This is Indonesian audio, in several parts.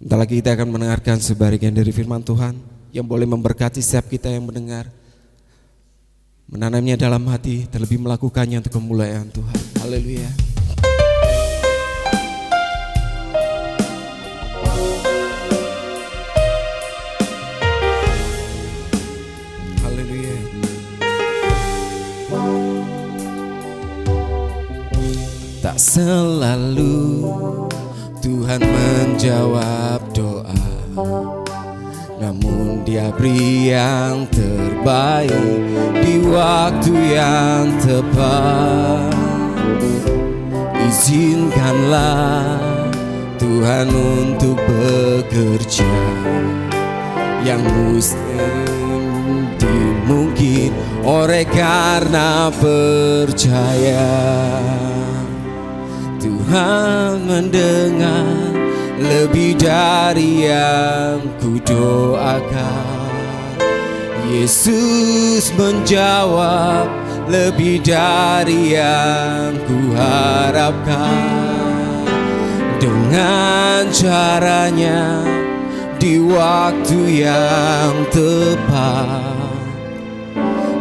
Bentar lagi kita akan mendengarkan sebagian dari firman Tuhan yang boleh memberkati setiap kita yang mendengar, menanamnya dalam hati, terlebih melakukannya untuk kemuliaan Tuhan. Haleluya. Haleluya. Tak selalu Tuhan menjawab doa, namun Dia beri yang terbaik di waktu yang tepat. Izinkanlah Tuhan untuk bekerja yang mungkin oleh karena percaya. Tuhan mendengar lebih dari yang ku doakan. Yesus menjawab lebih dari yang ku harapkan. Dengan caranya di waktu yang tepat,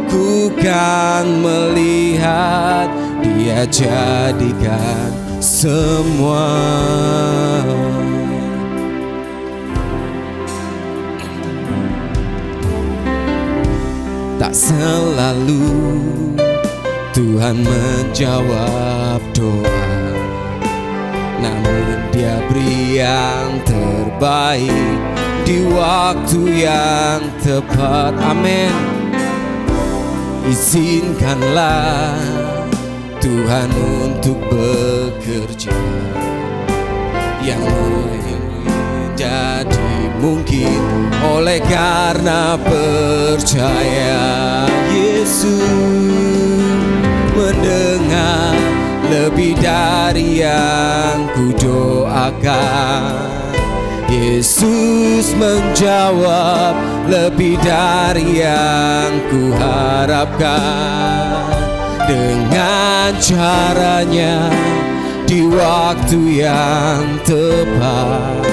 ku kan melihat Dia jadikan semua. Tak selalu Tuhan menjawab doa, namun Dia beri yang terbaik di waktu yang tepat. Amin. Izinkanlah Tuhan untuk bekerja yang menjadi mungkin oleh karena percaya. Yesus mendengar lebih dari yang ku doakan. Yesus menjawab lebih dari yang ku harapkan. Dengan caranya di waktu yang tepat,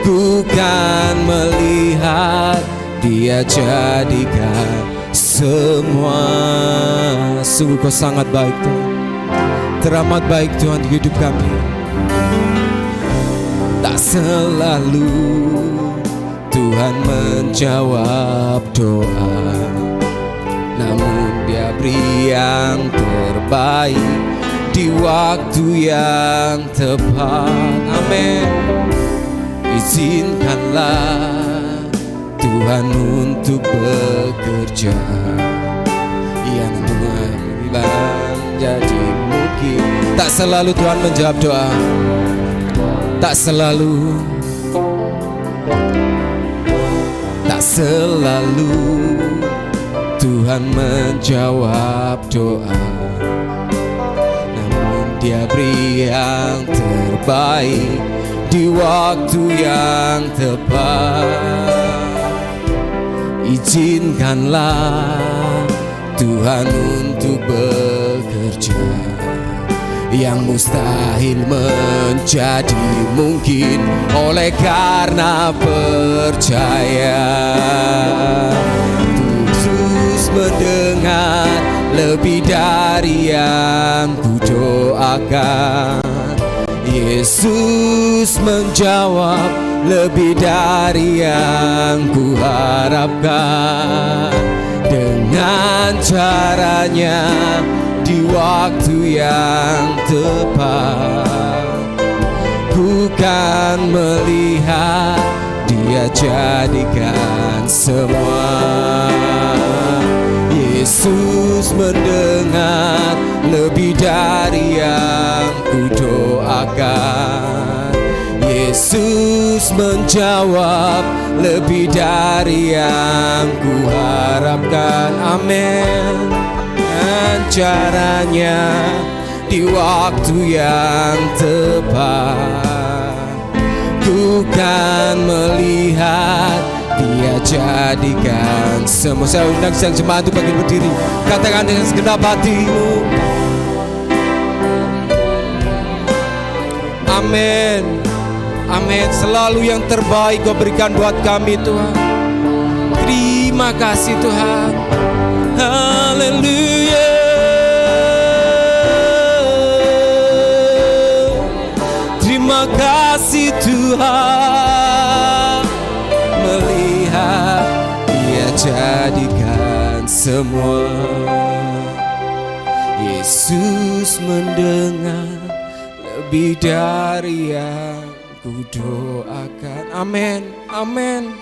ku kan melihat Dia jadikan semua. Sungguh Kau sangat baik Tuhan, teramat baik Tuhan di hidup kami. Tak selalu Tuhan menjawab doa, namun Dia beri yang terbaik di waktu yang tepat. Amin. Izinkanlah Tuhan untuk bekerja yang menjadi mungkin. Tak selalu Tuhan menjawab doa, tak selalu, tak selalu Tuhan menjawab doa, namun Dia beri yang terbaik di waktu yang tepat. Izinkanlah Tuhan untuk bekerja yang mustahil menjadi mungkin oleh karena percaya. Yesus mendengar lebih dari yang ku doakan. Yesus menjawab lebih dari yang ku harapkan. Dengan caranya di waktu yang tepat, ku kan melihat Dia jadikan semua. Yesus mendengar lebih dari yang ku doakan. Yesus menjawab lebih dari yang ku harapkan. Amin. Dan caranya di waktu yang tepat, ku kan melihat Dia jadikan semua. Saya undang sang jemaat untuk bangkit berdiri, katakan dengan segenap hatimu, amin. Amin. Selalu yang terbaik Kau berikan buat kami Tuhan. Terima kasih Tuhan. Haleluya. Terima kasih Tuhan. Melihat Dia jadikan semua. Yesus mendengar lebih dari yang ku doakan. Amin. Amin.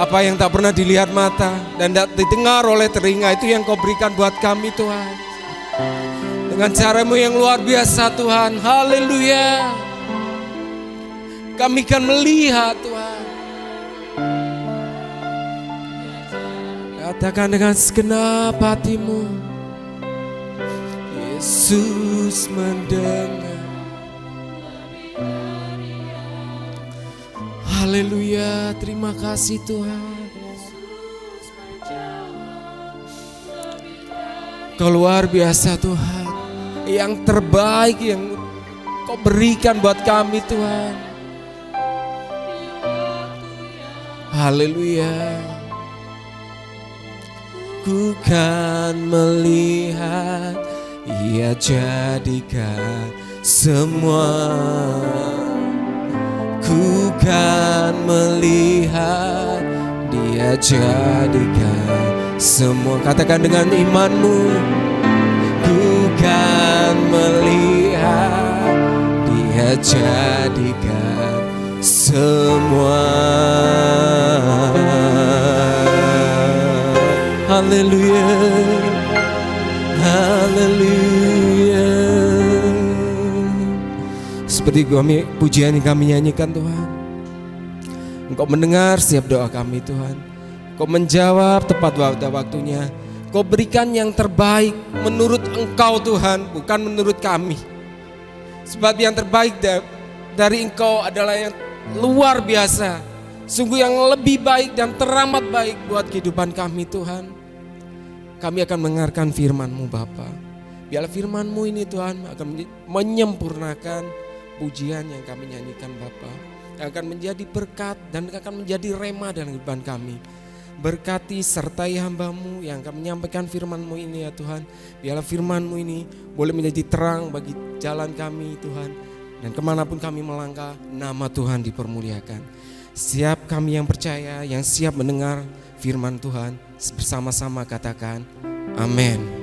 Apa yang tak pernah dilihat mata dan tak didengar oleh telinga, itu yang Kau berikan buat kami Tuhan. Dengan cara-Mu yang luar biasa Tuhan. Haleluya. Kami akan melihat Tuhan. Katakan dengan segenap hatimu. Yesus mendengar. Haleluya, terima kasih Tuhan. Kau luar biasa Tuhan. Yang terbaik yang Kau berikan buat kami Tuhan. Haleluya. Ku kan melihat Ia jadikan semua. Ku kan melihat Dia jadikan semua. Katakan dengan imanmu. Ku kan melihat Dia jadikan semua. Haleluya. Haleluya. Seperti pujian yang kami nyanyikan Tuhan, Engkau mendengar setiap doa kami Tuhan. Engkau menjawab tepat waktunya. Engkau berikan yang terbaik menurut Engkau Tuhan, bukan menurut kami. Sebab yang terbaik dari Engkau adalah yang luar biasa. Sungguh yang lebih baik dan teramat baik buat kehidupan kami Tuhan. Kami akan mendengarkan firman-Mu Bapa. Biarlah firman-Mu ini Tuhan akan menyempurnakan pujian yang kami nyanyikan Bapa, yang akan menjadi berkat dan akan menjadi rema dalam kehidupan kami. Berkati sertai hamba-Mu yang akan menyampaikan firman-Mu ini ya Tuhan. Biarlah firman-Mu ini boleh menjadi terang bagi jalan kami Tuhan. Dan kemanapun kami melangkah, nama Tuhan dipermuliakan. Siap kami yang percaya, yang siap mendengar firman Tuhan, bersama-sama katakan amin.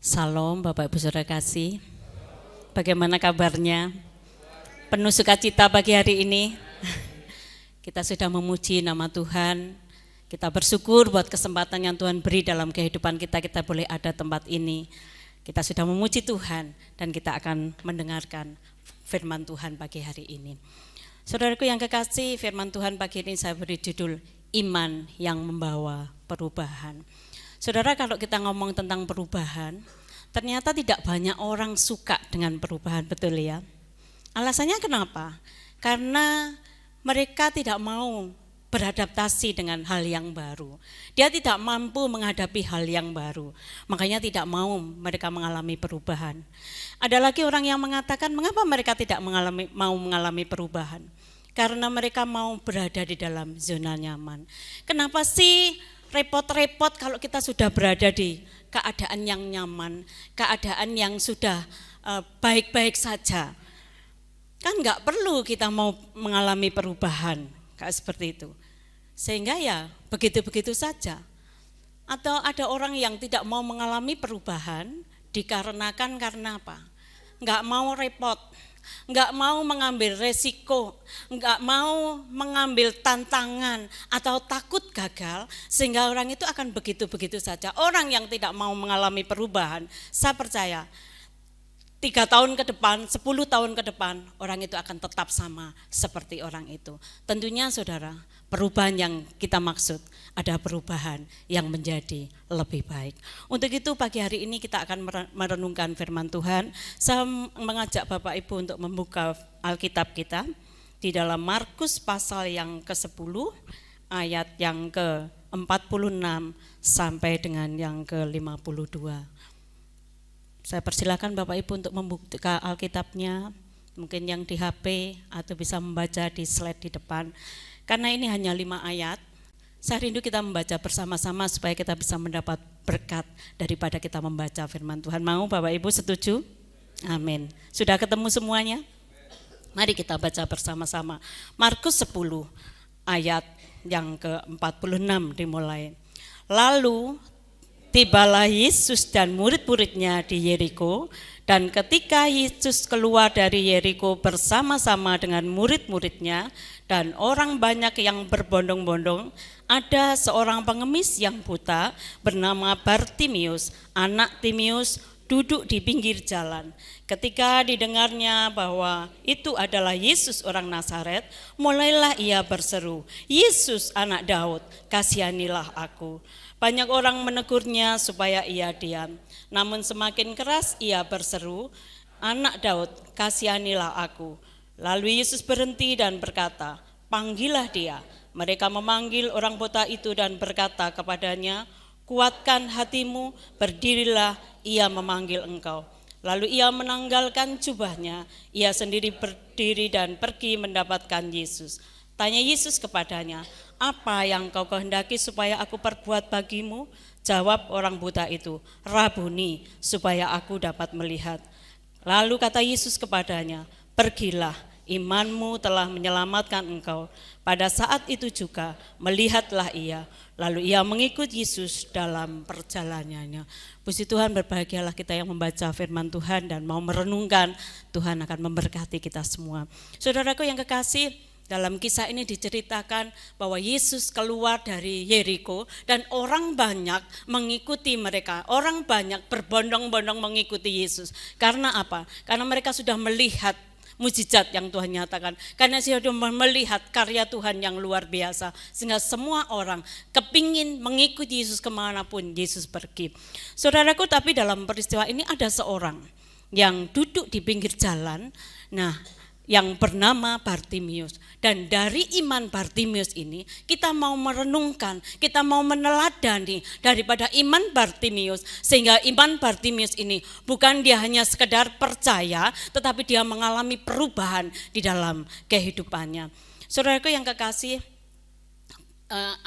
Salam Bapak Ibu Saudara kasih. Bagaimana kabarnya? Penuh sukacita pagi hari ini. Kita sudah memuji nama Tuhan. Kita bersyukur buat kesempatan yang Tuhan beri dalam kehidupan kita. Kita boleh ada tempat ini. Kita sudah memuji Tuhan dan kita akan mendengarkan firman Tuhan pagi hari ini. Saudaraku yang kekasih, firman Tuhan pagi ini saya beri judul Iman yang Membawa Perubahan. Saudara, kalau kita ngomong tentang perubahan, ternyata tidak banyak orang suka dengan perubahan, betul ya? Alasannya kenapa? Karena mereka tidak mau beradaptasi dengan hal yang baru. Dia tidak mampu menghadapi hal yang baru, makanya tidak mau mereka mengalami perubahan. Ada lagi orang yang mengatakan, mengapa mereka tidak mau mengalami perubahan? Karena mereka mau berada di dalam zona nyaman. Kenapa sih repot-repot kalau kita sudah berada di keadaan yang nyaman, keadaan yang sudah baik-baik saja. Kan enggak perlu kita mau mengalami perubahan, kayak seperti itu. Sehingga ya begitu-begitu saja. Atau ada orang yang tidak mau mengalami perubahan dikarenakan karena apa? Enggak mau repot, enggak mau mengambil resiko, enggak mau mengambil tantangan atau takut gagal, sehingga orang itu akan begitu-begitu saja. Orang yang tidak mau mengalami perubahan, saya percaya 3 tahun ke depan, 10 tahun ke depan, orang itu akan tetap sama seperti orang itu. Tentunya saudara, perubahan yang kita maksud ada perubahan yang menjadi lebih baik. Untuk itu pagi hari ini kita akan merenungkan firman Tuhan. Saya mengajak Bapak Ibu untuk membuka Alkitab kita di dalam Markus pasal yang ke-10 ayat yang ke-46 sampai dengan yang ke-52. Saya persilakan Bapak Ibu untuk membuka Alkitabnya, mungkin yang di HP atau bisa membaca di slide di depan. Karena ini hanya 5 ayat, saya rindu kita membaca bersama-sama supaya kita bisa mendapat berkat daripada kita membaca firman Tuhan. Mau Bapak Ibu setuju? Amin. Sudah ketemu semuanya? Mari kita baca bersama-sama. Markus 10 ayat yang ke-46 dimulai. Lalu tibalah Yesus dan murid-muridnya di Yeriko, dan ketika Yesus keluar dari Yeriko bersama-sama dengan murid-muridnya dan orang banyak yang berbondong-bondong, ada seorang pengemis yang buta bernama Bartimius, anak Timius, duduk di pinggir jalan. Ketika didengarnya bahwa itu adalah Yesus orang Nazaret, mulailah ia berseru, "Yesus anak Daud, kasihanilah aku." Banyak orang menegurnya supaya ia diam. Namun semakin keras ia berseru, "Anak Daud, kasihanilah aku." Lalu Yesus berhenti dan berkata, "Panggillah dia." Mereka memanggil orang buta itu dan berkata kepadanya, "Kuatkan hatimu, berdirilah, ia memanggil engkau." Lalu ia menanggalkan jubahnya, ia sendiri berdiri dan pergi mendapatkan Yesus. Tanya Yesus kepadanya, "Apa yang kau kehendaki supaya aku perbuat bagimu?" Jawab orang buta itu, "Rabuni, supaya aku dapat melihat." Lalu kata Yesus kepadanya, "Pergilah, imanmu telah menyelamatkan engkau." Pada saat itu juga melihatlah ia, lalu ia mengikut Yesus dalam perjalanannya. Puji Tuhan, berbahagialah kita yang membaca firman Tuhan dan mau merenungkan. Tuhan akan memberkati kita semua. Saudaraku yang kekasih, dalam kisah ini diceritakan bahwa Yesus keluar dari Yeriko dan orang banyak mengikuti mereka. Orang banyak berbondong-bondong mengikuti Yesus. Karena apa? Karena mereka sudah melihat mujizat yang Tuhan nyatakan. Karena sudah melihat karya Tuhan yang luar biasa. Sehingga semua orang kepingin mengikuti Yesus kemanapun Yesus pergi. Saudaraku, tapi dalam peristiwa ini ada seorang yang duduk di pinggir jalan. Nah, yang bernama Bartimius. Dan dari iman Bartimius ini kita mau merenungkan, kita mau meneladani daripada iman Bartimius, sehingga iman Bartimius ini bukan dia hanya sekedar percaya, tetapi dia mengalami perubahan di dalam kehidupannya. Saudaraku yang kekasih,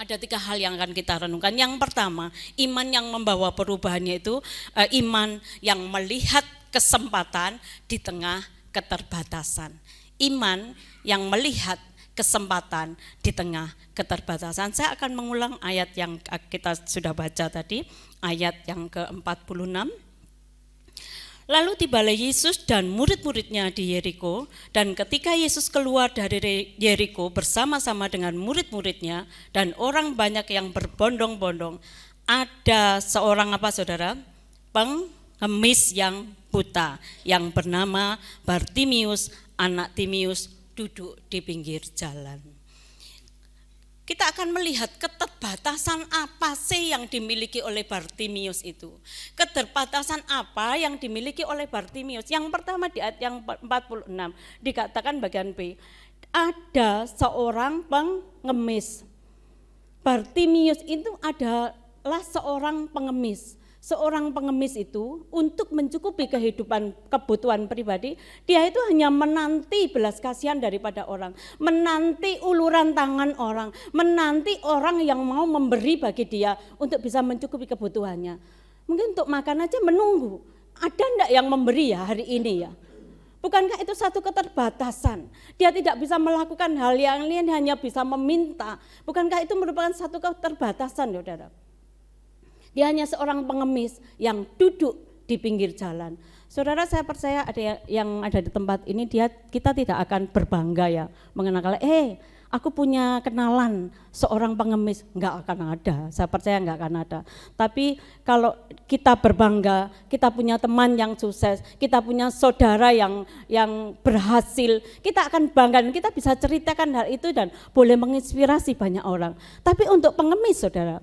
ada 3 hal yang akan kita renungkan. Yang pertama, iman yang membawa perubahannya itu iman yang melihat kesempatan di tengah keterbatasan. Iman yang melihat kesempatan di tengah keterbatasan. Saya akan mengulang ayat yang kita sudah baca tadi, ayat yang ke-46. Lalu tibalah Yesus dan murid-muridnya di Yeriko, dan ketika Yesus keluar dari Yeriko bersama-sama dengan murid-muridnya dan orang banyak yang berbondong-bondong, ada seorang apa saudara? Pengemis yang buta yang bernama Bartimius, anak Timius, duduk di pinggir jalan. Kita akan melihat keterbatasan apa sih yang dimiliki oleh Bartimius itu. Keterbatasan apa yang dimiliki oleh Bartimius? Yang pertama di ayat yang 46 dikatakan bagian B, ada seorang pengemis. Bartimius itu adalah seorang pengemis. Seorang pengemis itu untuk mencukupi kebutuhan pribadi, dia itu hanya menanti belas kasihan daripada orang, menanti uluran tangan orang, menanti orang yang mau memberi bagi dia untuk bisa mencukupi kebutuhannya. Mungkin untuk makan aja menunggu, ada enggak yang memberi ya hari ini ya? Bukankah itu satu keterbatasan? Dia tidak bisa melakukan hal yang lain, hanya bisa meminta. Bukankah itu merupakan satu keterbatasan, saudara? Dia hanya seorang pengemis yang duduk di pinggir jalan. Saudara, saya percaya ada yang ada di tempat ini, kita tidak akan berbangga ya mengenal Aku punya kenalan seorang pengemis, enggak akan ada, saya percaya enggak akan ada. Tapi kalau kita berbangga, kita punya teman yang sukses, kita punya saudara yang berhasil, kita akan bangga dan kita bisa ceritakan hal itu dan boleh menginspirasi banyak orang. Tapi untuk pengemis saudara,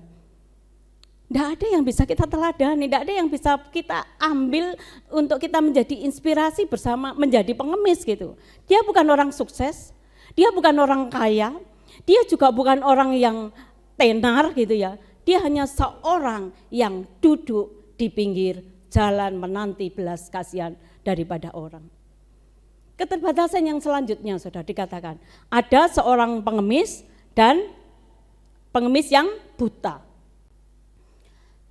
enggak ada yang bisa kita teladani, enggak ada yang bisa kita ambil untuk kita menjadi inspirasi bersama menjadi pengemis gitu. Dia bukan orang sukses, dia bukan orang kaya, dia juga bukan orang yang tenar gitu ya. Dia hanya seorang yang duduk di pinggir jalan menanti belas kasihan daripada orang. Keterbatasan yang selanjutnya sudah dikatakan, ada seorang pengemis dan pengemis yang buta.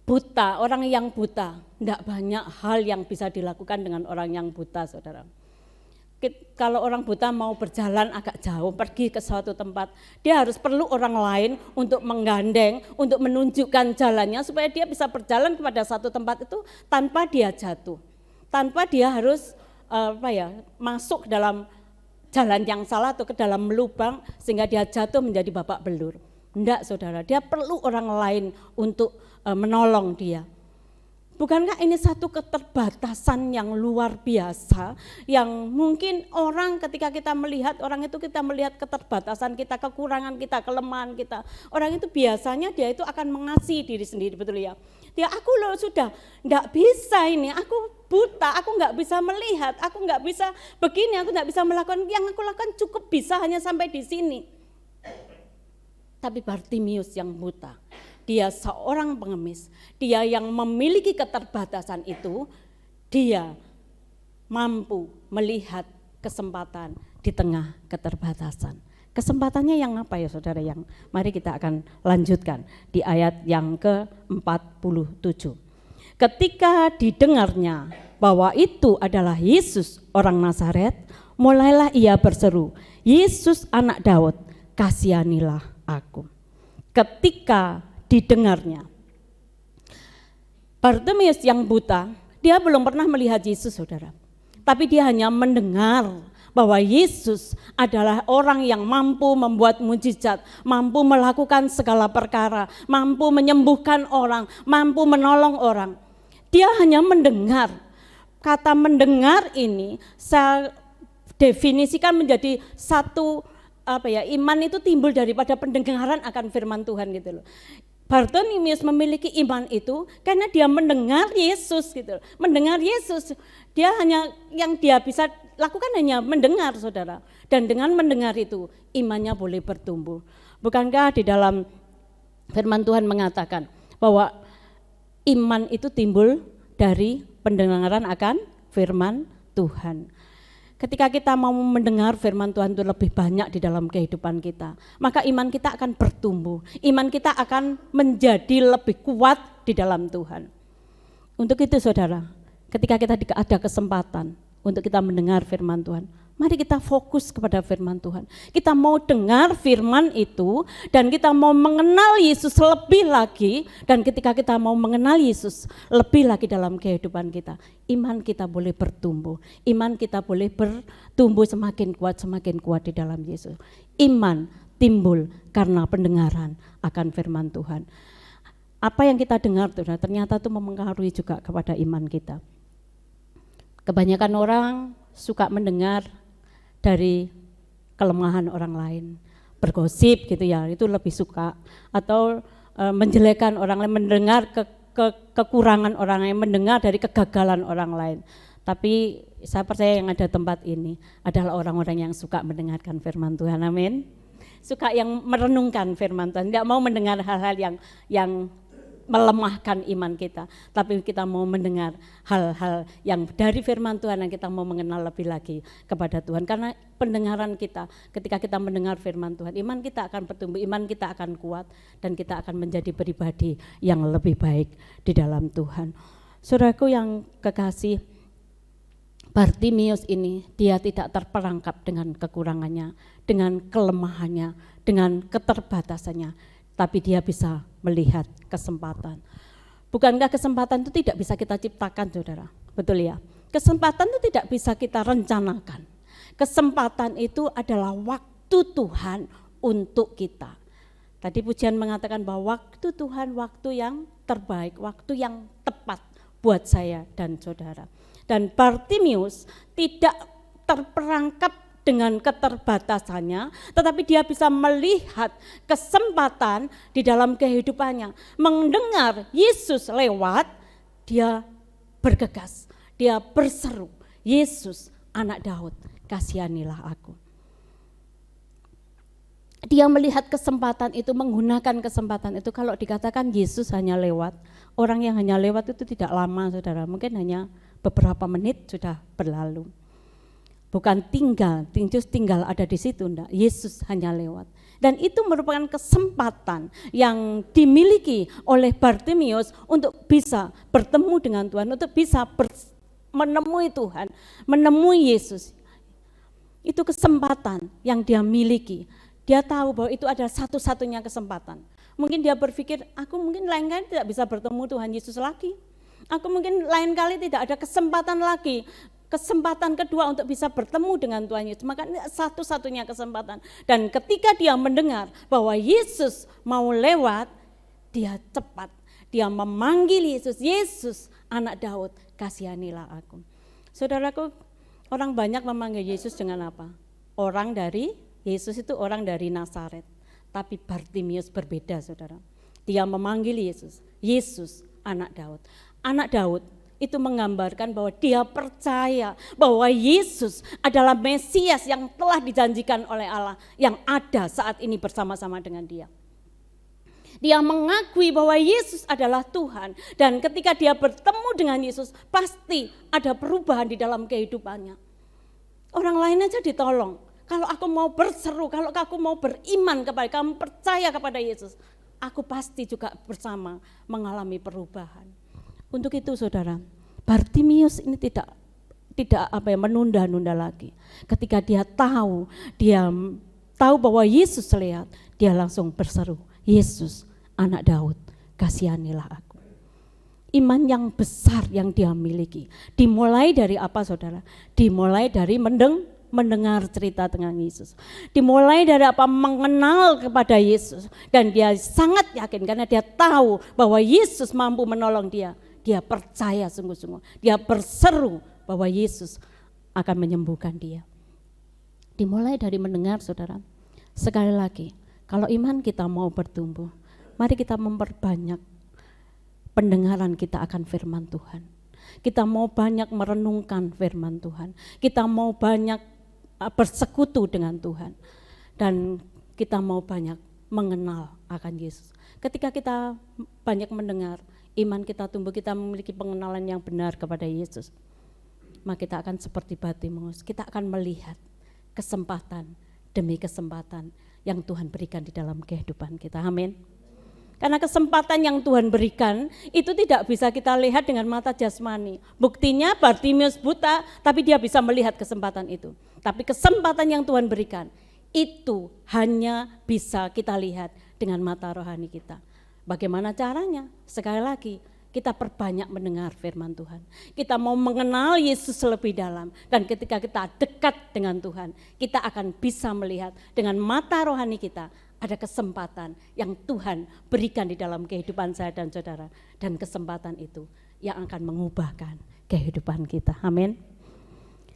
Buta, orang yang buta, tidak banyak hal yang bisa dilakukan dengan orang yang buta saudara. Kalau orang buta mau berjalan agak jauh, pergi ke suatu tempat, dia harus perlu orang lain untuk menggandeng, untuk menunjukkan jalannya supaya dia bisa berjalan kepada satu tempat itu tanpa dia jatuh, tanpa dia harus masuk ke dalam jalan yang salah atau ke dalam lubang sehingga dia jatuh menjadi babak belur. Enggak saudara, dia perlu orang lain untuk menolong dia. Bukankah ini satu keterbatasan yang luar biasa yang mungkin orang ketika kita melihat orang itu, kita melihat keterbatasan kita, kekurangan kita, kelemahan kita, orang itu biasanya dia itu akan mengasihi diri sendiri, betul ya. Dia aku loh sudah enggak bisa ini, aku buta, aku enggak bisa melihat, aku enggak bisa begini, aku enggak bisa melakukan yang aku lakukan, cukup bisa hanya sampai di sini. Tapi Bartimius yang buta, dia seorang pengemis, dia yang memiliki keterbatasan itu, dia mampu melihat kesempatan di tengah keterbatasan. Kesempatannya yang apa ya saudara, yang mari kita akan lanjutkan di ayat yang ke-47. Ketika didengarnya bahwa itu adalah Yesus orang Nazaret, mulailah ia berseru, Yesus anak Daud, kasihanilah aku. Ketika didengarnya, Bartimius yang buta, dia belum pernah melihat Yesus saudara, tapi dia hanya mendengar bahwa Yesus adalah orang yang mampu membuat mujizat, mampu melakukan segala perkara, mampu menyembuhkan orang, mampu menolong orang. Dia hanya mendengar. Kata mendengar ini saya definisikan menjadi satu iman itu timbul daripada pendengaran akan firman Tuhan gitu loh. Bartimius memiliki iman itu karena dia mendengar Yesus gitu. Mendengar Yesus, dia hanya yang dia bisa lakukan hanya mendengar saudara. Dan dengan mendengar itu imannya boleh bertumbuh. Bukankah di dalam firman Tuhan mengatakan bahwa iman itu timbul dari pendengaran akan firman Tuhan. Ketika kita mau mendengar firman Tuhan itu lebih banyak di dalam kehidupan kita, maka iman kita akan bertumbuh, iman kita akan menjadi lebih kuat di dalam Tuhan. Untuk itu saudara, ketika kita ada kesempatan untuk kita mendengar firman Tuhan, mari kita fokus kepada firman Tuhan. Kita mau dengar firman itu dan kita mau mengenal Yesus lebih lagi, dan ketika kita mau mengenal Yesus lebih lagi dalam kehidupan kita, iman kita boleh bertumbuh, iman kita boleh bertumbuh semakin kuat di dalam Yesus. Iman timbul karena pendengaran akan firman Tuhan. Apa yang kita dengar ternyata itu mempengaruhi juga kepada iman kita. Kebanyakan orang suka mendengar dari kelemahan orang lain, bergosip gitu ya, itu lebih suka, atau menjelekan orang lain, mendengar kekurangan orang lain, mendengar dari kegagalan orang lain. Tapi saya percaya yang ada tempat ini adalah orang-orang yang suka mendengarkan firman Tuhan, amin. Suka yang merenungkan firman Tuhan, tidak mau mendengar hal-hal yang melemahkan iman kita, tapi kita mau mendengar hal-hal yang dari firman Tuhan, yang kita mau mengenal lebih lagi kepada Tuhan. Karena pendengaran kita, ketika kita mendengar firman Tuhan, iman kita akan bertumbuh, iman kita akan kuat, dan kita akan menjadi pribadi yang lebih baik di dalam Tuhan. Saudaraku yang kekasih, Bartimius ini dia tidak terperangkap dengan kekurangannya, dengan kelemahannya, dengan keterbatasannya, tapi dia bisa melihat kesempatan. Bukankah kesempatan itu tidak bisa kita ciptakan saudara? Betul ya? Kesempatan itu tidak bisa kita rencanakan. Kesempatan itu adalah waktu Tuhan untuk kita. Tadi pujian mengatakan bahwa waktu Tuhan waktu yang terbaik, waktu yang tepat buat saya dan saudara. Dan Bartimius tidak terperangkap dengan keterbatasannya, tetapi dia bisa melihat kesempatan di dalam kehidupannya. Mendengar Yesus lewat, dia bergegas, dia berseru, Yesus anak Daud, kasihanilah aku. Dia melihat kesempatan itu, menggunakan kesempatan itu. Kalau dikatakan Yesus hanya lewat, orang yang hanya lewat itu tidak lama saudara, mungkin hanya beberapa menit sudah berlalu. Bukan tinggal ada di situ, enggak. Yesus hanya lewat. Dan itu merupakan kesempatan yang dimiliki oleh Bartimius untuk bisa bertemu dengan Tuhan, untuk bisa menemui Tuhan, menemui Yesus. Itu kesempatan yang dia miliki. Dia tahu bahwa itu adalah satu-satunya kesempatan. Mungkin dia berpikir, aku mungkin lain kali tidak bisa bertemu Tuhan Yesus lagi. Aku mungkin lain kali tidak ada kesempatan lagi. Kesempatan kedua untuk bisa bertemu dengan Tuhan Yesus, maka ini satu-satunya kesempatan. Dan ketika dia mendengar bahwa Yesus mau lewat, dia cepat, dia memanggil Yesus, Yesus anak Daud, kasihanilah aku. Saudaraku, orang banyak memanggil Yesus dengan apa? Yesus itu orang dari Nazaret, tapi Bartimius berbeda saudara. Dia memanggil Yesus, Yesus anak Daud. Anak Daud itu menggambarkan bahwa dia percaya bahwa Yesus adalah Mesias yang telah dijanjikan oleh Allah, yang ada saat ini bersama-sama dengan dia. Dia mengakui bahwa Yesus adalah Tuhan, dan ketika dia bertemu dengan Yesus pasti ada perubahan di dalam kehidupannya. Orang lain aja ditolong. Kalau aku mau berseru, kalau aku mau beriman kepada kamu, percaya kepada Yesus, aku pasti juga bersama mengalami perubahan. Untuk itu saudara, Bartimius ini tidak menunda-nunda lagi. Ketika dia tahu bahwa Yesus lewat, dia langsung berseru, Yesus anak Daud, kasihanilah aku. Iman yang besar yang dia miliki. Dimulai dari apa saudara? Dimulai dari mendengar cerita tentang Yesus. Dimulai dari apa? Mengenal kepada Yesus. Dan dia sangat yakin karena dia tahu bahwa Yesus mampu menolong dia. Dia percaya sungguh-sungguh. Dia berseru bahwa Yesus akan menyembuhkan dia. Dimulai dari mendengar saudara. Sekali lagi, kalau iman kita mau bertumbuh, mari kita memperbanyak pendengaran kita akan firman Tuhan. Kita mau banyak merenungkan firman Tuhan. Kita mau banyak bersekutu dengan Tuhan. Dan kita mau banyak mengenal akan Yesus. Ketika kita banyak mendengar, iman kita tumbuh, kita memiliki pengenalan yang benar kepada Yesus, maka kita akan seperti Bartimius, kita akan melihat kesempatan demi kesempatan yang Tuhan berikan di dalam kehidupan kita. Amin. Karena kesempatan yang Tuhan berikan itu tidak bisa kita lihat dengan mata jasmani. Buktinya Bartimius buta, tapi dia bisa melihat kesempatan itu. Tapi kesempatan yang Tuhan berikan itu hanya bisa kita lihat dengan mata rohani kita. Bagaimana caranya? Sekali lagi, kita perbanyak mendengar firman Tuhan. Kita mau mengenal Yesus lebih dalam, dan ketika kita dekat dengan Tuhan, kita akan bisa melihat dengan mata rohani kita ada kesempatan yang Tuhan berikan di dalam kehidupan saya dan saudara, dan kesempatan itu yang akan mengubahkan kehidupan kita. Amin.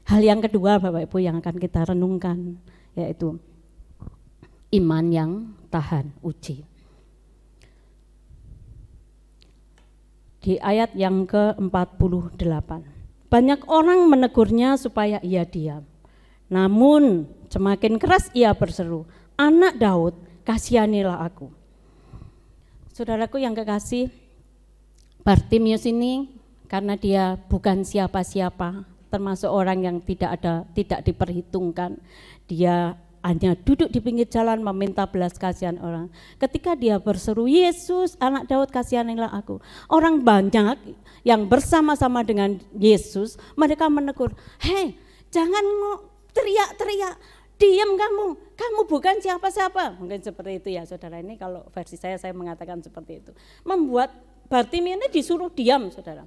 Hal yang kedua Bapak Ibu yang akan kita renungkan yaitu iman yang tahan uji. Di ayat yang ke-48, banyak orang menegurnya supaya ia diam. Namun semakin keras ia berseru, anak Daud, kasihanilah aku. Saudaraku yang kekasih, Bartimius ini karena dia bukan siapa-siapa, termasuk orang yang tidak diperhitungkan, dia hanya duduk di pinggir jalan meminta belas kasihan orang. Ketika dia berseru, Yesus anak Daud kasihanilah aku, orang banyak yang bersama-sama dengan Yesus, mereka menegur, hei jangan teriak-teriak, diam kamu bukan siapa-siapa. Mungkin seperti itu ya saudara, ini kalau versi saya mengatakan seperti itu. Membuat Bartimius ini disuruh diam saudara.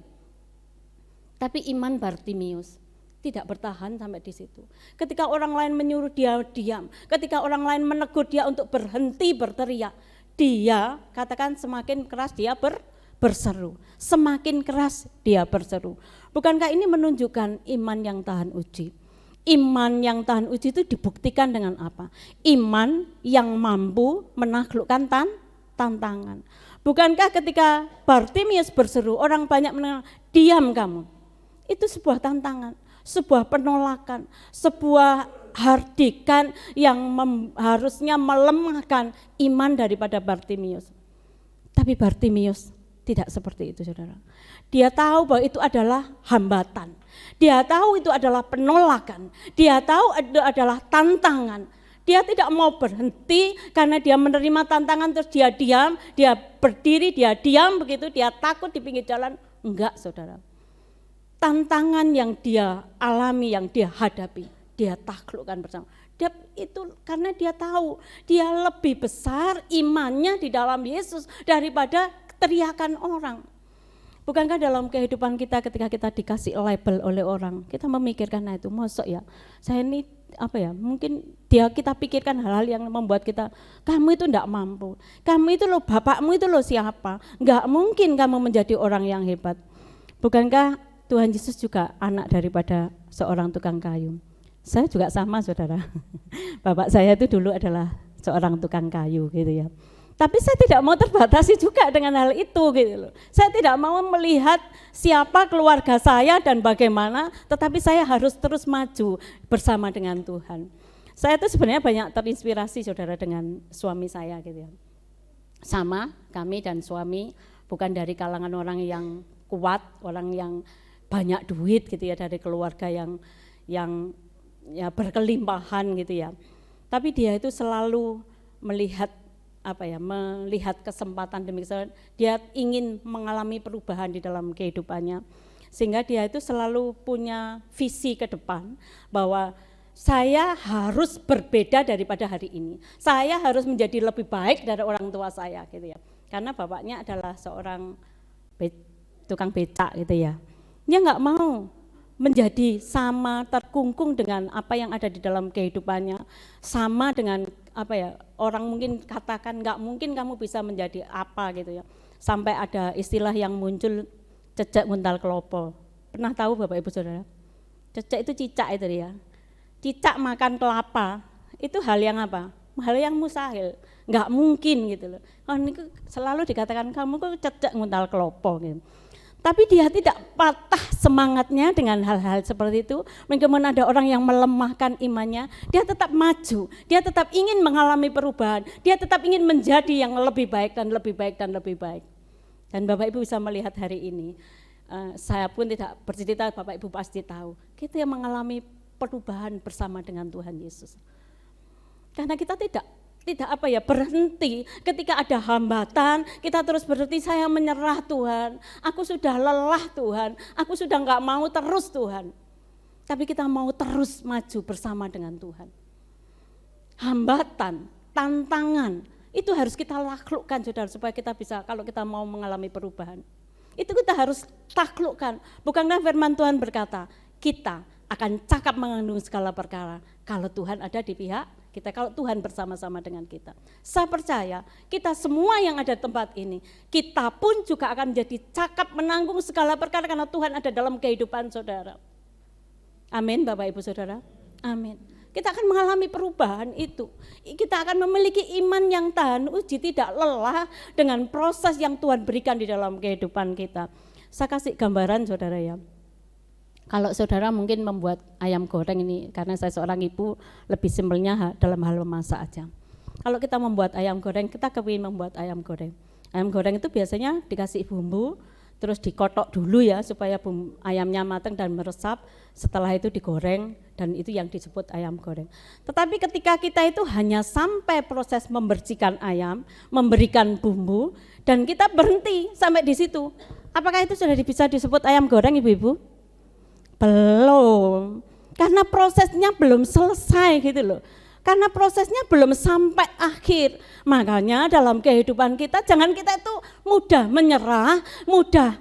Tapi iman Bartimius tidak bertahan sampai di situ. Ketika orang lain menyuruh dia diam, ketika orang lain menegur dia untuk berhenti berteriak, dia katakan semakin keras dia berseru, semakin keras dia berseru. Bukankah ini menunjukkan iman yang tahan uji? Iman yang tahan uji itu dibuktikan dengan apa? Iman yang mampu menaklukkan tantangan. Bukankah ketika Bartimius berseru, orang banyak mendengar, diam kamu. Itu sebuah tantangan, sebuah penolakan, sebuah hardikan yang harusnya melemahkan iman daripada Bartimius. Tapi Bartimius tidak seperti itu, saudara. Dia tahu bahwa itu adalah hambatan. Dia tahu itu adalah penolakan. Dia tahu itu adalah tantangan. Dia tidak mau berhenti karena dia menerima tantangan terus dia diam, dia berdiri, dia diam begitu, dia takut di pinggir jalan. Enggak, saudara. Tantangan yang dia alami, yang dia hadapi, dia taklukkan bersama. Dia itu karena dia tahu dia lebih besar imannya di dalam Yesus daripada teriakan orang. Bukankah dalam kehidupan kita ketika kita dikasih label oleh orang, kita memikirkan, nah itu mosok ya, saya ini apa ya, mungkin kita pikirkan hal-hal yang membuat kita, kamu itu enggak mampu, kamu itu loh, bapakmu itu loh siapa, enggak mungkin kamu menjadi orang yang hebat. Bukankah Tuhan Yesus juga anak daripada seorang tukang kayu? Saya juga sama, saudara. Bapak saya itu dulu adalah seorang tukang kayu gitu ya. Tapi saya tidak mau terbatasi juga dengan hal itu gitu loh. Saya tidak mau melihat siapa keluarga saya dan bagaimana, tetapi saya harus terus maju bersama dengan Tuhan. Saya itu sebenarnya banyak terinspirasi, saudara, dengan suami saya gitu ya. Sama, kami dan suami bukan dari kalangan orang yang kuat, orang yang banyak duit gitu ya, dari keluarga yang ya berkelimpahan gitu ya. Tapi dia itu selalu melihat melihat kesempatan demikian, dia ingin mengalami perubahan di dalam kehidupannya, sehingga dia itu selalu punya visi ke depan bahwa saya harus berbeda daripada hari ini, saya harus menjadi lebih baik dari orang tua saya gitu ya, karena bapaknya adalah seorang tukang becak gitu ya. Dia nggak mau menjadi sama terkungkung dengan apa yang ada di dalam kehidupannya, sama dengan orang mungkin katakan nggak mungkin kamu bisa menjadi apa gitu ya, sampai ada istilah yang muncul cecek nguntal kelopo. Pernah tahu Bapak Ibu Saudara? Cecek itu cicak itu ya, cicak makan kelapa itu hal yang apa? Hal yang mustahil, nggak mungkin gitu loh. Ini selalu dikatakan kamu kok cecek nguntal kelopo gitu. Tapi dia tidak patah semangatnya dengan hal-hal seperti itu. Meskipun ada orang yang melemahkan imannya, dia tetap maju, dia tetap ingin mengalami perubahan, dia tetap ingin menjadi yang lebih baik dan lebih baik dan lebih baik. Dan Bapak Ibu bisa melihat hari ini, saya pun tidak bercerita, Bapak Ibu pasti tahu, kita yang mengalami perubahan bersama dengan Tuhan Yesus. Karena kita tidak berhenti ketika ada hambatan, kita terus berhenti, saya menyerah Tuhan, aku sudah lelah Tuhan, aku sudah enggak mau terus Tuhan. Tapi kita mau terus maju bersama dengan Tuhan. Hambatan, tantangan, itu harus kita taklukkan, saudara, supaya kita bisa, kalau kita mau mengalami perubahan, itu kita harus taklukkan. Bukankah firman Tuhan berkata, kita akan cakap mengandung segala perkara kalau Tuhan ada di pihak kita, kalau Tuhan bersama-sama dengan kita. Saya percaya kita semua yang ada di tempat ini, kita pun juga akan menjadi cakap menanggung segala perkara karena Tuhan ada dalam kehidupan saudara. Amin Bapak Ibu Saudara, amin. Kita akan mengalami perubahan itu. Kita akan memiliki iman yang tahan uji, tidak lelah dengan proses yang Tuhan berikan di dalam kehidupan kita. Saya kasih gambaran saudara ya. Kalau saudara mungkin membuat ayam goreng ini, karena saya seorang ibu, lebih simpelnya dalam hal memasak aja. Kalau kita membuat ayam goreng, kita kepingin membuat ayam goreng. Ayam goreng itu biasanya dikasih bumbu, terus dikotok dulu ya supaya ayamnya matang dan meresap, setelah itu digoreng dan itu yang disebut ayam goreng. Tetapi ketika kita itu hanya sampai proses membersihkan ayam, memberikan bumbu, dan kita berhenti sampai di situ, apakah itu sudah bisa disebut ayam goreng ibu-ibu? Belum, karena prosesnya belum selesai gitu loh. Karena prosesnya belum sampai akhir. Makanya dalam kehidupan kita jangan kita itu mudah menyerah, mudah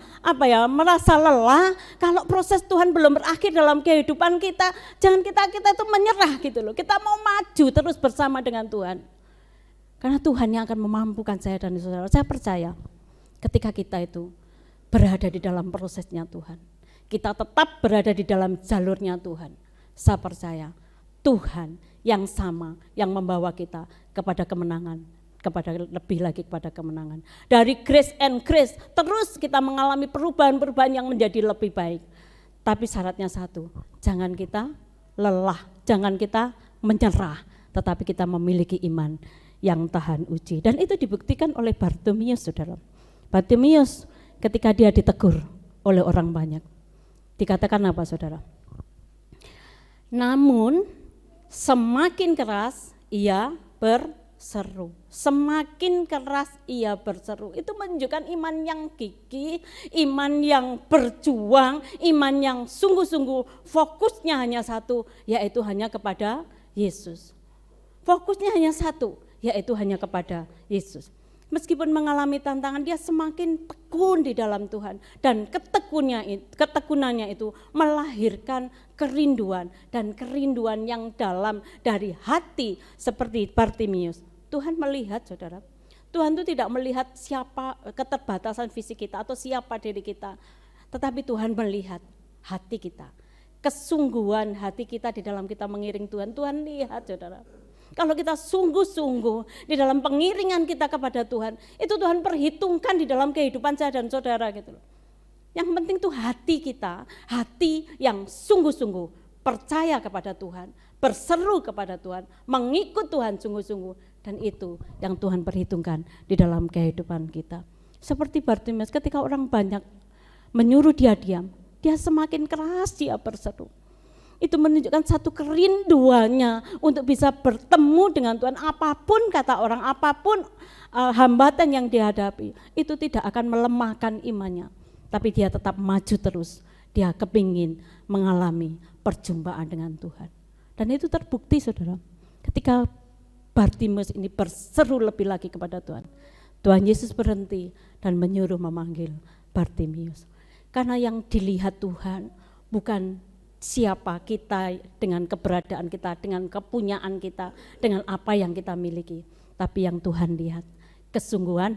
merasa lelah, kalau proses Tuhan belum berakhir dalam kehidupan kita, jangan kita itu menyerah gitu loh. Kita mau maju terus bersama dengan Tuhan. Karena Tuhan yang akan memampukan saya dan saudara. Saya percaya ketika kita itu berada di dalam prosesnya Tuhan, kita tetap berada di dalam jalurnya Tuhan. Saya percaya Tuhan yang sama yang membawa kita kepada kemenangan, lebih lagi kepada kemenangan. Dari grace and grace terus kita mengalami perubahan-perubahan yang menjadi lebih baik. Tapi syaratnya satu, jangan kita lelah, jangan kita menyerah, tetapi kita memiliki iman yang tahan uji. Dan itu dibuktikan oleh Bartimeus, saudara. Bartimeus ketika dia ditegur oleh orang banyak, dikatakan apa, saudara? Namun semakin keras ia berseru, semakin keras ia berseru. Itu menunjukkan iman yang gigih, iman yang berjuang, iman yang sungguh-sungguh fokusnya hanya satu, yaitu hanya kepada Yesus. Fokusnya hanya satu, yaitu hanya kepada Yesus. Meskipun mengalami tantangan, dia semakin tekun di dalam Tuhan. Dan ketekunannya itu melahirkan kerinduan, dan kerinduan yang dalam dari hati seperti Bartimeus. Tuhan melihat, saudara, Tuhan itu tidak melihat siapa keterbatasan fisik kita atau siapa diri kita, tetapi Tuhan melihat hati kita, kesungguhan hati kita di dalam kita mengiring Tuhan. Tuhan lihat, saudara. Kalau kita sungguh-sungguh di dalam pengiringan kita kepada Tuhan, itu Tuhan perhitungkan di dalam kehidupan saya dan saudara gitu loh. Yang penting tuh hati kita, hati yang sungguh-sungguh percaya kepada Tuhan, berseru kepada Tuhan, mengikut Tuhan sungguh-sungguh, dan itu yang Tuhan perhitungkan di dalam kehidupan kita. Seperti Bartimeus, ketika orang banyak menyuruh dia diam, dia semakin keras dia berseru. Itu menunjukkan satu kerinduannya untuk bisa bertemu dengan Tuhan. Apapun kata orang, apapun hambatan yang dihadapi, itu tidak akan melemahkan imannya. Tapi dia tetap maju terus, dia kepingin mengalami perjumpaan dengan Tuhan. Dan itu terbukti, saudara, ketika Bartimeus ini berseru lebih lagi kepada Tuhan, Tuhan Yesus berhenti dan menyuruh memanggil Bartimeus. Karena yang dilihat Tuhan bukan siapa kita dengan keberadaan kita, dengan kepunyaan kita, dengan apa yang kita miliki. Tapi yang Tuhan lihat, kesungguhan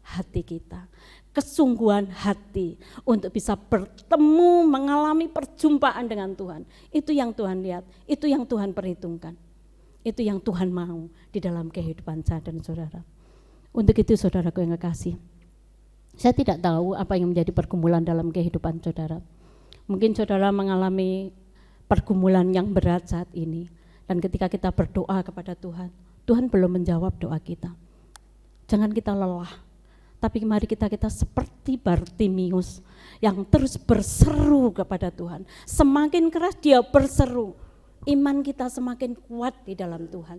hati kita. Kesungguhan hati untuk bisa bertemu, mengalami perjumpaan dengan Tuhan. Itu yang Tuhan lihat, itu yang Tuhan perhitungkan. Itu yang Tuhan mau di dalam kehidupan saya dan saudara. Untuk itu saudaraku yang kekasih, saya tidak tahu apa yang menjadi pergumulan dalam kehidupan saudara. Mungkin saudara mengalami pergumulan yang berat saat ini, dan ketika kita berdoa kepada Tuhan, Tuhan belum menjawab doa kita. Jangan kita lelah, tapi mari kita seperti Bartimeus yang terus berseru kepada Tuhan. Semakin keras dia berseru, iman kita semakin kuat di dalam Tuhan.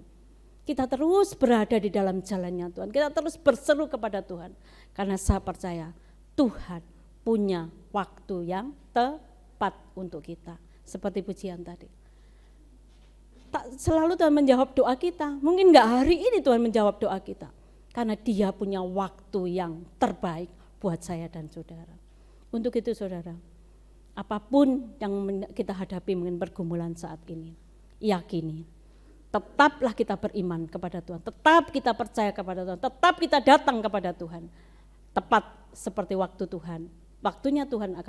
Kita terus berada di dalam jalannya Tuhan, kita terus berseru kepada Tuhan. Karena saya percaya Tuhan punya waktu yang tepat untuk kita. Seperti pujian tadi, tak selalu Tuhan menjawab doa kita. Mungkin enggak hari ini Tuhan menjawab doa kita, karena Dia punya waktu yang terbaik buat saya dan saudara. Untuk itu saudara, apapun yang kita hadapi mungkin pergumulan saat ini, yakini, tetaplah kita beriman kepada Tuhan, tetap kita percaya kepada Tuhan, tetap kita datang kepada Tuhan. Tepat seperti waktu Tuhan, waktunya Tuhan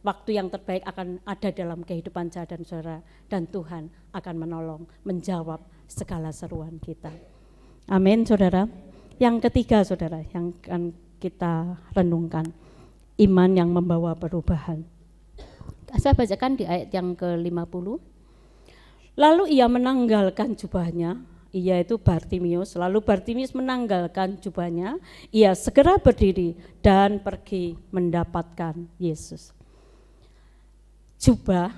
waktu yang terbaik akan ada dalam kehidupan saya dan saudara, dan Tuhan akan menolong, menjawab segala seruan kita. Amin saudara. Yang ketiga saudara, yang akan kita renungkan, iman yang membawa perubahan. Saya bacakan di ayat yang ke-50. Lalu ia menanggalkan jubahnya, yaitu Bartimeus. Lalu Bartimeus menanggalkan jubahnya, ia segera berdiri dan pergi mendapatkan Yesus. Jubah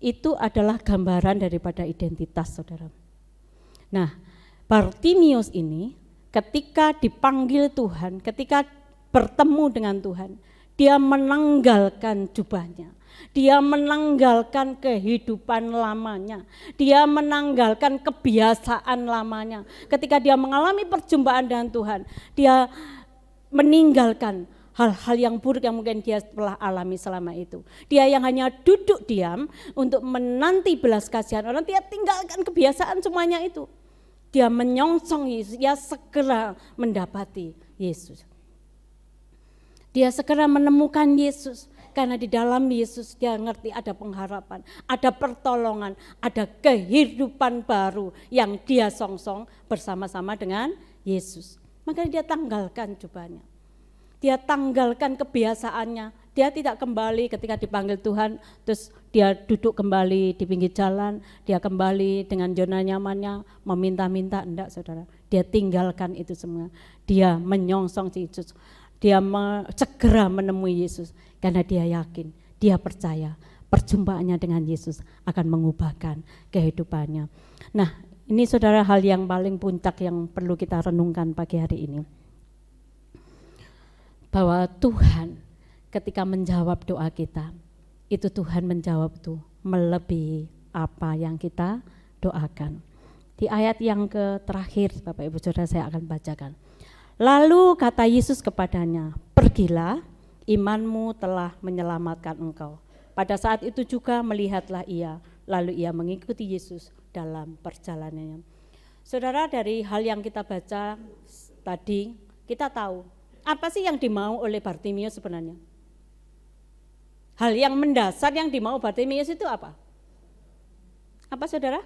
itu adalah gambaran daripada identitas saudara. Nah, Bartimeus ini ketika dipanggil Tuhan, ketika bertemu dengan Tuhan, dia menanggalkan jubahnya. Dia menanggalkan kehidupan lamanya, dia menanggalkan kebiasaan lamanya. Ketika dia mengalami perjumpaan dengan Tuhan, dia meninggalkan hal-hal yang buruk yang mungkin dia telah alami selama itu. Dia yang hanya duduk diam untuk menanti belas kasihan orang, dia tinggalkan kebiasaan semuanya itu. Dia menyongsong Yesus, dia segera mendapati Yesus. Dia segera menemukan Yesus, karena di dalam Yesus dia ngerti ada pengharapan, ada pertolongan, ada kehidupan baru yang dia songsong bersama-sama dengan Yesus. Makanya dia tanggalkan jubahnya. Dia tanggalkan kebiasaannya, dia tidak kembali ketika dipanggil Tuhan, terus dia duduk kembali di pinggir jalan, dia kembali dengan zona nyamannya, meminta-minta, enggak saudara. Dia tinggalkan itu semua, dia menyongsong Yesus, dia segera menemui Yesus, karena dia yakin, dia percaya perjumpaannya dengan Yesus akan mengubahkan kehidupannya. Nah, ini saudara hal yang paling puncak yang perlu kita renungkan pagi hari ini. Bahwa Tuhan ketika menjawab doa kita, itu Tuhan menjawab itu melebihi apa yang kita doakan. Di ayat yang terakhir Bapak Ibu Saudara saya akan bacakan. Lalu kata Yesus kepadanya, pergilah, imanmu telah menyelamatkan engkau. Pada saat itu juga melihatlah ia, lalu ia mengikuti Yesus dalam perjalanannya. Saudara, dari hal yang kita baca tadi, kita tahu apa sih yang dimau oleh Bartimius sebenarnya? Hal yang mendasar yang dimau Bartimius itu apa? Apa saudara?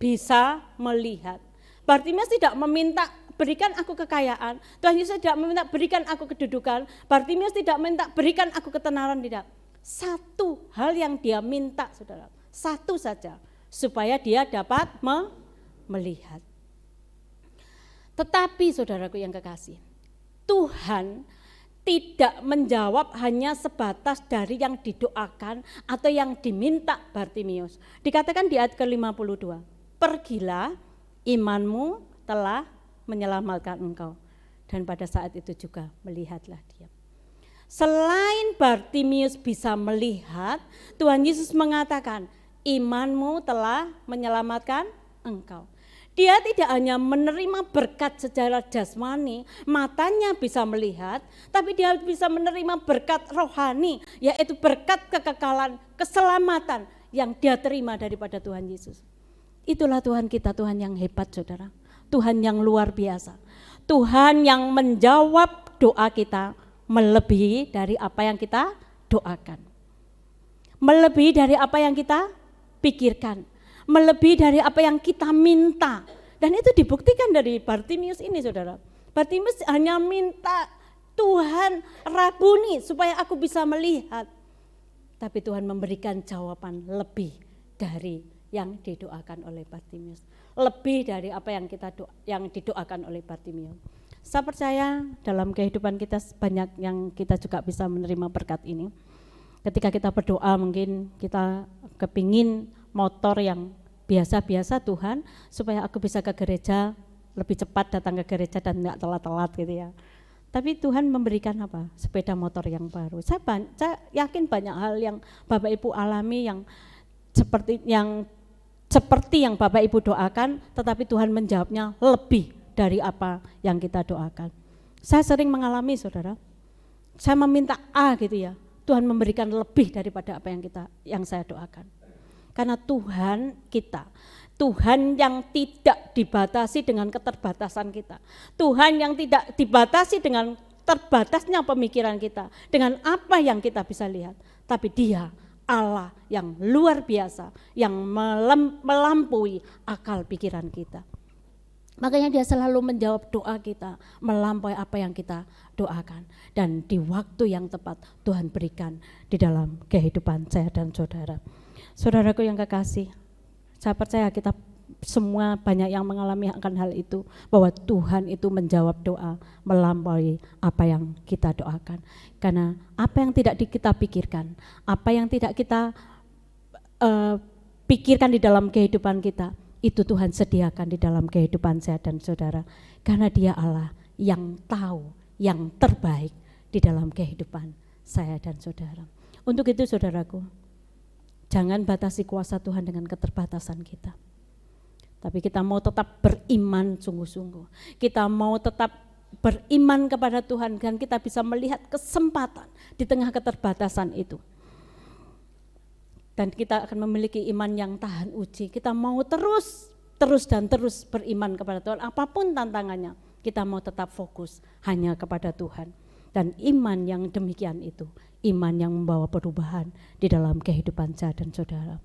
Bisa melihat. Bartimius tidak meminta berikan aku kekayaan. Tuhan Yesus tidak meminta berikan aku kedudukan. Bartimius tidak minta berikan aku ketenaran, tidak. Satu hal yang dia minta saudara, satu saja, supaya dia dapat melihat. Tetapi saudaraku yang kekasih, Tuhan tidak menjawab hanya sebatas dari yang didoakan atau yang diminta Bartimius. Dikatakan di ayat ke-52, pergilah, imanmu telah menyelamatkan engkau. Dan pada saat itu juga melihatlah dia. Selain Bartimius bisa melihat, Tuhan Yesus mengatakan, imanmu telah menyelamatkan engkau. Dia tidak hanya menerima berkat secara jasmani, matanya bisa melihat, tapi dia bisa menerima berkat rohani, yaitu berkat kekekalan, keselamatan yang dia terima daripada Tuhan Yesus. Itulah Tuhan kita, Tuhan yang hebat saudara, Tuhan yang luar biasa, Tuhan yang menjawab doa kita melebihi dari apa yang kita doakan, melebihi dari apa yang kita pikirkan, melebihi dari apa yang kita minta. Dan itu dibuktikan dari Bartimius ini saudara. Bartimius hanya minta, Tuhan Rabuni supaya aku bisa melihat. Tapi Tuhan memberikan jawaban lebih dari yang didoakan oleh Bartimius, lebih dari apa yang didoakan oleh Bartimius. Saya percaya dalam kehidupan kita banyak yang kita juga bisa menerima berkat ini. Ketika kita berdoa mungkin kita kepingin motor yang biasa-biasa Tuhan, supaya aku bisa ke gereja, lebih cepat datang ke gereja dan enggak telat-telat gitu ya. Tapi Tuhan memberikan apa? Sepeda motor yang baru. Saya yakin banyak hal yang Bapak Ibu alami yang seperti yang Bapak Ibu doakan, tetapi Tuhan menjawabnya lebih dari apa yang kita doakan. Saya sering mengalami saudara, saya meminta A gitu ya, Tuhan memberikan lebih daripada apa yang saya doakan. Karena Tuhan kita, Tuhan yang tidak dibatasi dengan keterbatasan kita, Tuhan yang tidak dibatasi dengan terbatasnya pemikiran kita, dengan apa yang kita bisa lihat, tapi Dia Allah yang luar biasa, yang melampaui akal pikiran kita. Makanya Dia selalu menjawab doa kita, melampaui apa yang kita doakan, dan di waktu yang tepat Tuhan berikan di dalam kehidupan saya dan saudara. Saudaraku yang kekasih, saya percaya kita semua banyak yang mengalami akan hal itu, bahwa Tuhan itu menjawab doa melampaui apa yang kita doakan. Karena apa yang tidak kita pikirkan, apa yang tidak kita pikirkan di dalam kehidupan kita, itu Tuhan sediakan di dalam kehidupan saya dan saudara. Karena Dia Allah yang tahu yang terbaik di dalam kehidupan saya dan saudara. Untuk itu saudaraku, jangan batasi kuasa Tuhan dengan keterbatasan kita. Tapi kita mau tetap beriman sungguh-sungguh. Kita mau tetap beriman kepada Tuhan dan kita bisa melihat kesempatan di tengah keterbatasan itu. Dan kita akan memiliki iman yang tahan uji. Kita mau terus beriman kepada Tuhan. Apapun tantangannya, kita mau tetap fokus hanya kepada Tuhan. Dan iman yang demikian itu, iman yang membawa perubahan di dalam kehidupan saya dan saudara.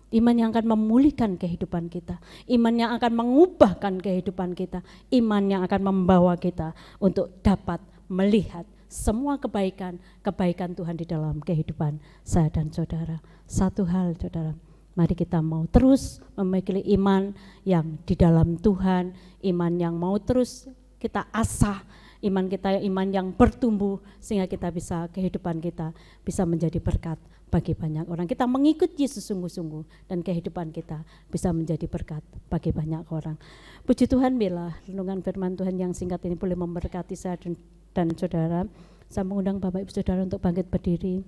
Iman yang akan memulihkan kehidupan kita, iman yang akan mengubahkan kehidupan kita, iman yang akan membawa kita untuk dapat melihat semua kebaikan Tuhan di dalam kehidupan saya dan saudara. Satu hal saudara, mari kita mau terus memiliki iman yang di dalam Tuhan, iman yang mau terus kita asah, iman kita iman yang bertumbuh sehingga kita bisa kehidupan kita bisa menjadi berkat bagi banyak orang. Kita mengikut Yesus sungguh-sungguh dan kehidupan kita bisa menjadi berkat bagi banyak orang. Puji Tuhan, bila renungan firman Tuhan yang singkat ini boleh memberkati saya dan saudara. Saya mengundang Bapak Ibu Saudara untuk bangkit berdiri.